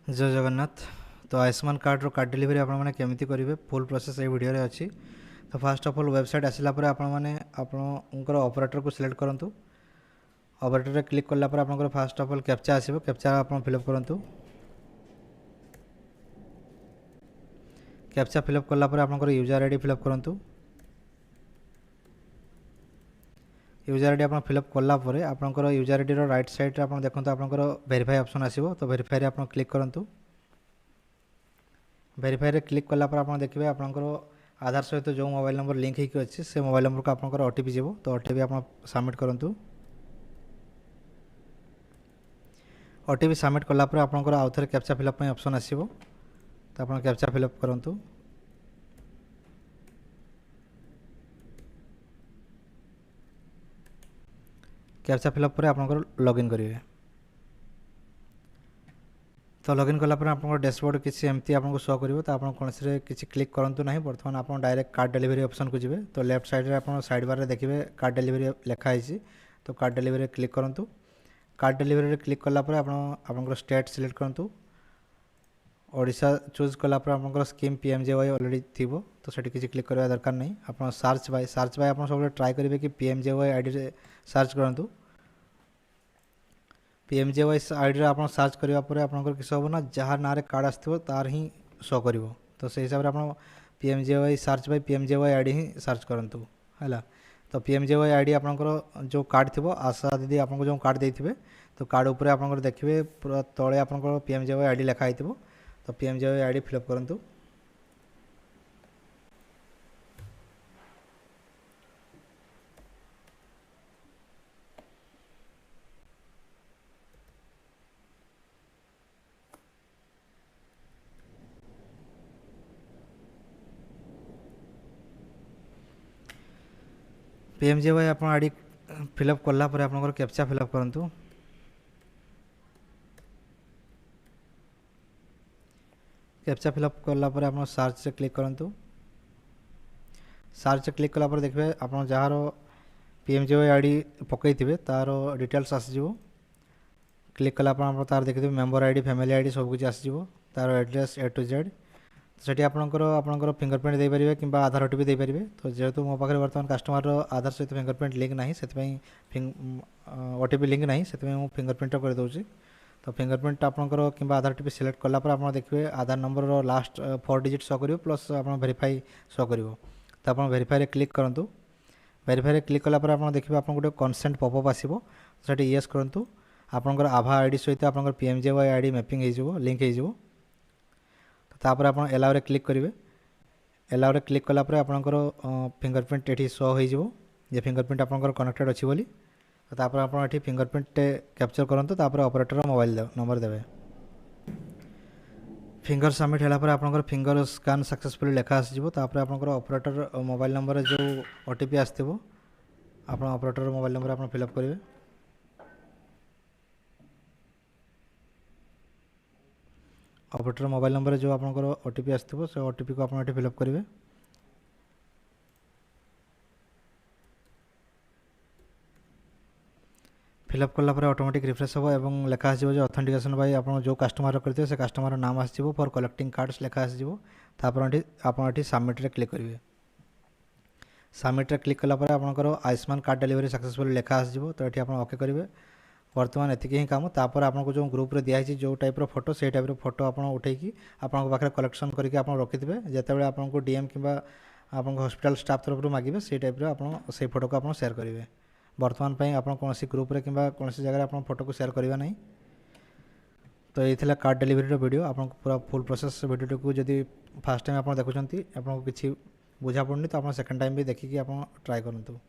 जय जगन्नाथ। तो आयुष्मान कार्ड रो card delivery आपण मैंने केमिति करेंगे फुल प्रोसेस ये वीडियो रे अच्छी। तो फास्ट ऑफ ऑल वेबसाइट आसला पर आपण मैंने आपणकर ऑपरेटर को सिलेक्ट करूँ। ऑपरेटर रे क्लिक कला पर आपणकर फास्ट ऑफ ऑल कैप्चा आसीबो, कैप्चा आपण फिलअप करूँ। कैप्चा फिलअप कला पर आपणकर यूजर आईडी फिलअप करूँ। यूजर आईडी आप फिलअप कला आपणकर यूजर आईडी रो राइट साइड रे आपण देखंतु आपणकर वेरीफाई ऑप्शन आसीबो। तो वेरीफाई रे आपण क्लिक करूँ। वेरीफाई रे क्लिक कला पर आपण देखिबे आपणकर आधार सहित जो मोबाइल नंबर लिंक होकर अच्छे से मोबाइल नंबर को आपंकर ओटीपी जीव। तो ओटीपी आप सबमिट करूँ। ओटीपी सबमिट कलापर आपंकर आउ थे कैप्चा फिलअप ऑप्शन आसो। तो आप कैप्चा फिलअप करूँ। कैप्चा फिलअप पर आपंकर लॉगिन करेंगे। तो लॉगिन कलापर आप डैशबोर्ड किसी एमती आपको शो करिवो। तो आप कौन से किसी क्लिक करूँ ना। बर्तमान आप डायरेक्ट कार्ड डेलीवरी ऑप्शन को जी। तो लेफ्ट साइड रे आप साइड बार देखिए कार्ड डेलीवरी लिखाई। तो कार्ड डेलीवरी क्लिक करूँ। कार्ड डेलीवरी क्लिक कलापर आप स्टेट सिलेक्ट करूँ। ओडिशा चूज कलापर आप स्कीम पीएमजेवाई ऑलरेडी थी। तो सेठी किसी क्लिक करवा दरकार नहीं। आप सर्च बाय आप सब ट्राई करेंगे कि पीएमजेवाई आईडी सर्च करूँ। पीएमजेवाई आईडी आप सर्च करापर आपंकर किस हम ना जहाँ ना कार्ड आसो तार ही शो कर। तो से हिसाब से आप PMJY search by PMJY ID he search करूँ है। तो पीएमजेवाई आईडी आपंकर जो कार्ड थी आशा दीदी आपको जो कार्ड देते तो कार्ड उपर आप देखिए पूरा तले आप पीएमजेवाई आईडी लिखाई। तो पीएमजेवाई आईडी फिलअप करूँ। पीएमजेवाई आप आईडी फिलअप कलापर आप कैप्चा फिलअप करूँ। कैप्चा फिलअप कलापर आप सर्च से क्लिक करूँ। सर्च क्लिक कलापर देखिए आप जार पीएमजेवाई आईडी पकई थे तार डिटेल्स आसो। क्लिक कलापर तार देखिए मेंबर आईडी फैमिली आईडी सबकि आसो। तार एड्रेस ए टू जेड। सेठी आपंकर फिंगरप्रिंट दे पारे कि आधार ओटीपी दे पारे। तो जेहेतु मो पाखे बर्तमान कस्टमर आधार सहित फिंगरप्रिंट लिंक ना से ओटीपी लिंक ना से फिंगरप्रिंट कर दूसरी। तो फिंगरप्रिंट आपंकर कि आधार ओटीपी सिलेक्ट कलापर आप देखिए आधार नंबर लास्ट 4 डिजिट शो कर प्लस आप वेरीफाई शो कर। तो आप वेरीफाई क्लिक करूँ। वेरीफाई क्लिक कलापर आप देखिए आप गोटे कनसेंट पॉपअप आसो। से येस करूँ। आपंकर आभा आईडी सहित आप पीएमजेवाई आईडी मैपिंग हो लिंक हो। तापर आप एलाउ रे क्लिक करेंगे। एलाउ रे क्लिक कलापर आपंकर फिंगरप्रिंट ये शो हो फिंगरप्रिंट आपंकर कनेक्टेड अच्छी बोली। तो तापर आप फिंगरप्रिंट कैप्चर करूँ। तापर ऑपरेटर मोबाइल नंबर देवे। फिंगर सबमिट है आपंकर फिंगर स्कान सक्सेसफुली लेखा आसो। तापर आपंकर ऑपरेटर मोबाइल नंबर जो ओटीपी आसो आप ऑपरेटर मोबाइल नंबर आप फिलअप करेंगे। ऑपरेटर मोबाइल नंबर जो आपंकर ओटीपी आसो से ओटीपी को आप फिलअप करेंगे। फिलअप कलापर ऑटोमेटिक रिफ्रेश हो और लेखा आसो जो ऑथेंटिकेशन बाय आप जो कस्टमर करते से कस्टमर नाम आसो फॉर कलेक्टिंग कार्ड्स लेखा आसो। आप सबमिट रे क्लिक करेंगे। सबमिट रे क्लिक कलापर आपंकर आयुष्मान कार्ड डेलीवरी सक्सेसफुल लेखा आसो। तो ये आप ओके करेंगे। बर्तमान एतिक ही काम। तापर आपको जो ग्रुप रे दिखाई जो टाइप फोटो से टाइप फोटो आप उठेकी आपको पाखे कलेक्शन करके आप रखिथे जिते आपको डीएम कि हॉस्पिटल स्टाफ तरफ मांगे से टाइप से फोटो को आप शेयर करेंगे। बर्तमान पर आप कौन ग्रुप रे कि कौन जगह आप फोटो को शेयर करवा नहीं। तो ये कार्ड डेलीवरी वीडियो आपको पूरा फुल प्रोसेस वीडियो को जब फास्ट टाइम आप देखुं आपको किसी बुझा पड़नी तो आप सेकेंड टाइम भी देखिए आप ट्राए करूँ।